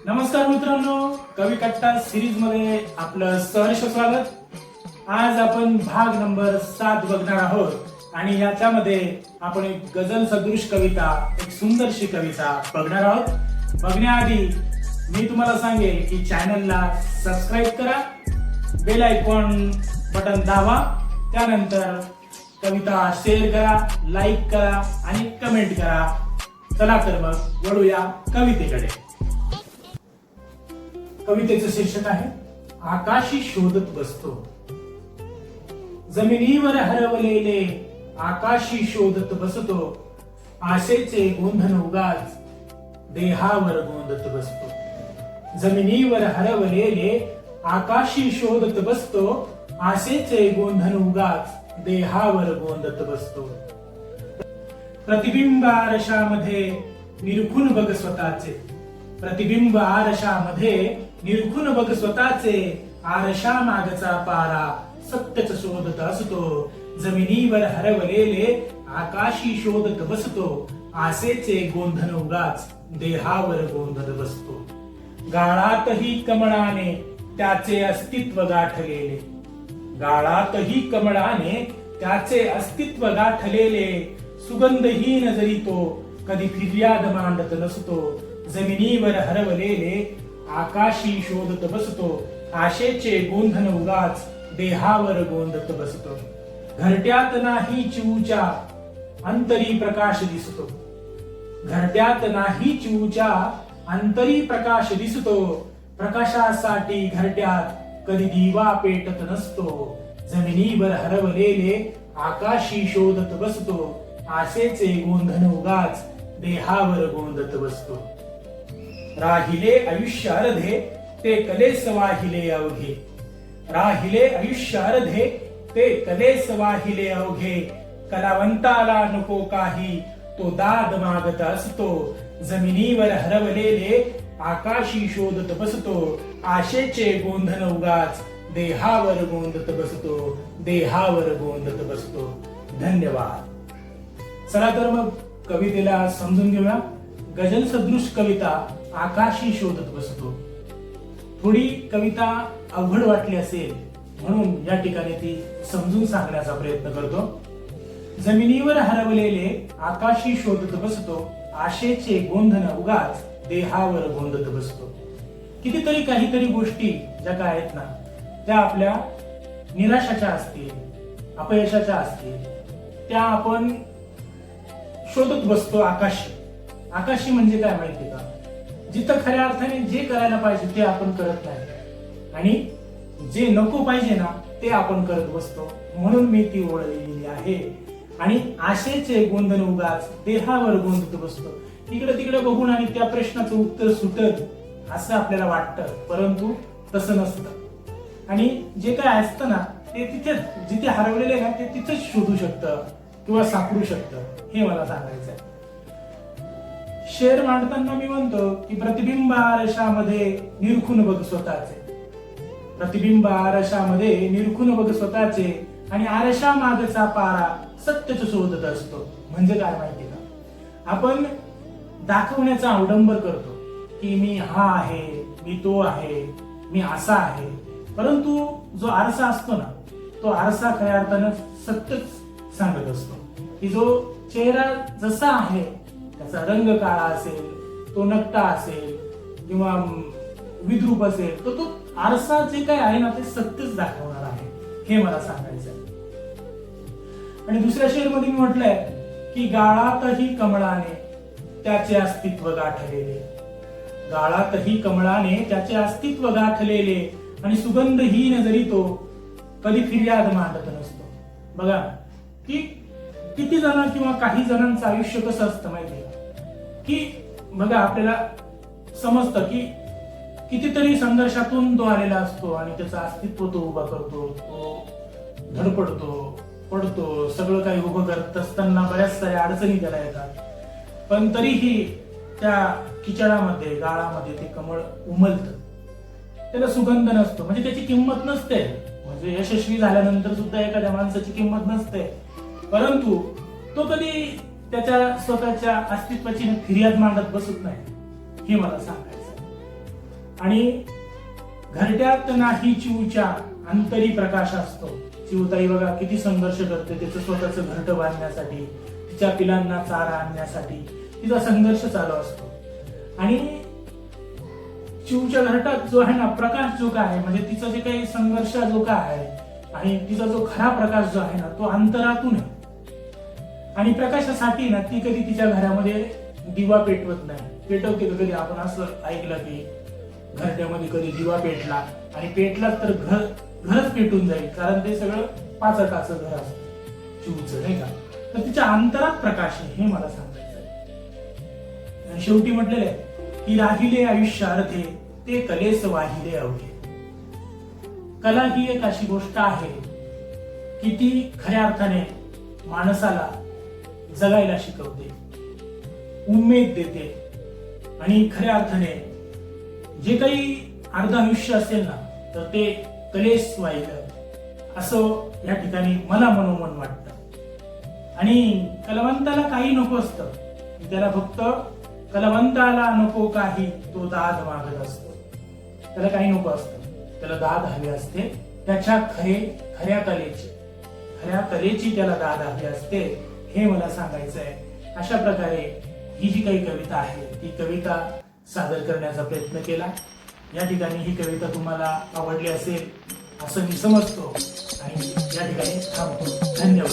नमस्कार मित्रांनो, कवी कट्टा सिरीज मध्ये आपलं सहर्ष स्वागत. आज आपण भाग नंबर 7 बघणार आहोत आणि याच्यामध्ये आपण एक गझल सदृश कविता, एक सुंदरशी कविता बघणार आहोत. बघण्याआधी मी तुम्हाला सांगेल की चॅनलला सबस्क्राईब करा, बेल आयकॉन बटन दाबा, त्यानंतर कविता शेअर करा, लाईक करा आणि कमेंट करा. चला तर मग वळूया कवितेकडे. कवितेचं शीर्षक आहे आकाशी शोधत बसतो. जमिनीवर हरवलेले आकाशी शोधत बसतो, आशेचे गोंधन उगाच देहावर गोंधत बसतो. जमिनीवर हरवलेले आकाशी शोधत बसतो, आशेचे गोंधन उगाच देहावर गोंधत बसतो. प्रतिबिंब आरशामध्ये निरखून बघ स्वतःचे, प्रतिबिंब आरशामध्ये निरखून बघ स्वतःचे, आरशा मागचा पारा सत्यच शोधत असतो. जमिनीवर हरवलेले आकाशी शोधत बसतो, आशेचे गोंधन उगाच देहावर गोंधत बसतो. गाळातही कमळाने त्याचे अस्तित्व गाठलेले, गाळातही कमळाने त्याचे अस्तित्व गाठलेले, सुगंधहीन जरी तो कधी फिर्याद मांडत नसतो. जमिनीवर हरवलेले आकाशी शोधत बसतो, आशेचे गोंधन उगाच देहावर गोंधत बसतो. घरट्यात नाही चिऊच्या अंतरी प्रकाश दिसतो, घरट्यात नाही चिऊच्या अंतरी प्रकाश दिसतो. प्रकाशासाठी घरट्यात कधी दिवा पेटत नसतो. जमिनीवर हरवलेले आकाशी शोधत बसतो, आशेचे गोंधन उगाच देहावर गोंधत बसतो. राहिले आयुष्य अर्धे ते कलेस वाहिले अवघे, राहिले आयुष्य अर्धे ते कलेस वाहिले अवघे. कलावंताला नको काही तो दाद मागत असतो. जमिनीवर हरवलेले आकाशी शोधत बसतो, आशेचे गोंधन उगाच देहावर गोंधत बसतो, देहावर गोंधत बसतो. धन्यवाद. चला तर मग कवितेला समजून घेऊया. गझल सदृश कविता आकाशी शोधत बसतो. थोडी कविता अवघड वाटली असेल म्हणून या ठिकाणी ती समजून सांगण्याचा प्रयत्न करतो. जमिनीवर हरवलेले आकाशी शोधत बसतो, आशेचे गोंधन उगाच देहावर गोंधत बसतो. कितीतरी काहीतरी गोष्टी ज्या काय आहेत ना, त्या आपल्या निराशाच्या असतील, अपयशाच्या असतील, त्या आपण शोधत बसतो. आकाशी, आकाशी म्हणजे काय माहिती का? जिथं खऱ्या अर्थाने जे करायला पाहिजे ते आपण करत नाही आणि जे नको पाहिजे ना ते आपण करत बसतो. म्हणून मी ती ओळ लिहिलेली आहे. आणि आशेचे गोंधन उगाच देहावर गोंधत बसतो. इकडे तिकडे बघून आणि त्या प्रश्नाचं उत्तर सुटत असं आपल्याला वाटतं, परंतु तसं नसतं. आणि जे काय असतं ना ते तिथेच, जिथे हरवलेले ना ते तिथेच शोधू शकतं किंवा सापडू शकतं, हे मला सांगायचं आहे. शेर मांडताना मी म्हणतो की प्रतिबिंब आरशामध्ये निरखून बघ स्वतःचे, प्रतिबिंब आरशामध्ये निरखून बघ स्वतःचे, आणि आरशा मागचा पारा सत्यच शोधत असतो. म्हणजे काय माहिती का? आपण दाखवण्याचा अवडंबर करतो की मी हा आहे, मी तो आहे, मी असा आहे, परंतु जो आरसा असतो ना तो आरसा खऱ्या अर्थानं सत्यच सांगत असतो की जो चेहरा जसा आहे, त्याचा रंग काळा असेल, तो नकटा असेल किंवा विद्रूप असेल, तर तो आरसा जे काय आहे ना ते सत्यच दाखवणार आहे, हे मला सांगायचं आहे. आणि दुसऱ्या शेर मध्ये मी म्हटलंय की गाळातही कमळाने त्याचे अस्तित्व गाठलेले, गाळातही कमळाने त्याचे अस्तित्व गाठलेले, आणि सुगंधहीन जरी तो कधी फिर्याद मांडत नसतो. बघा की किती जण किंवा काही जणांचं आयुष्य कसं असतं माहितीये की, बघा आपल्याला समजतं की कितीतरी संघर्षातून तो आलेला असतो आणि त्याचं अस्तित्व तो उभा करतो, तो धडपडतो, पडतो, सगळं काही उभं करत असताना बऱ्याच साऱ्या अडचणी त्याला येतात, पण तरीही त्या किचडामध्ये, गाळामध्ये ते कमळ उमलतं. त्याला सुगंध नसतो, म्हणजे त्याची किंमत नसते. म्हणजे यशस्वी झाल्यानंतर सुद्धा एखाद्या माणसाची किंमत नसते, परंतु तो कधी त्याच्या स्वतःच्या अस्तित्वाची फिर्याद मांडत बसत नाही, हे मला सांगायचं. आणि घरट्यात नाही चिवच्या अंतरी प्रकाश असतो. चिवताई बघा किती संघर्ष करते त्याचं स्वतःचं घरट बांधण्यासाठी, तिच्या पिलांना चारा आणण्यासाठी तिचा संघर्ष चालू असतो. आणि चिवच्या घरटात जो आहे ना प्रकाश जो काय आहे, म्हणजे तिचा जे काही संघर्ष जो काय आहे आणि तिचा जो खरा प्रकाश जो आहे ना तो अंतरातून आहे. आणि प्रकाशासाठी ना ती कधी तिच्या घरामध्ये दिवा पेटवत नाही. पेटवते कधी आपण असं ऐकलं की घरट्यामध्ये कधी दिवा पेटला आणि पेटला तर घरच पेटून जाईल, कारण ते सगळं पाचटाचं घर असतं चिवचं, नाही का. तर तिच्या अंतरात प्रकाश आहे हे मला सांगायचं आहे. आणि शेवटी म्हटलेलं आहे की राहिले आयुष्य अर्धे ते कलेस वाहिले अवघे. कला ही एक अशी गोष्ट आहे की ती खऱ्या अर्थाने माणसाला जगायला शिकवते, उमेद देते आणि खऱ्या अर्थाने जे काही अर्ध आयुष्य असेल ना तर ते कलेस वाहिलं असं या ठिकाणी मला मनोमन वाटतं. आणि कलावंताला काही नको असतं, त्याला फक्त कलावंताला नको काही तो दाद मागत असतो. त्याला काही नको असतं, त्याला दाद हवी असते त्याच्या खऱ्या कलेची त्याला दाद हवी असते हे मला सांगायचं आहे. अशा प्रकारे ही जी काही कविता आहे ती कविता सादर करण्याचा प्रयत्न केला. या ठिकाणी ही कविता तुम्हाला आवडली असेल असं मी समजतो आणि या ठिकाणी थांबतो. धन्यवाद.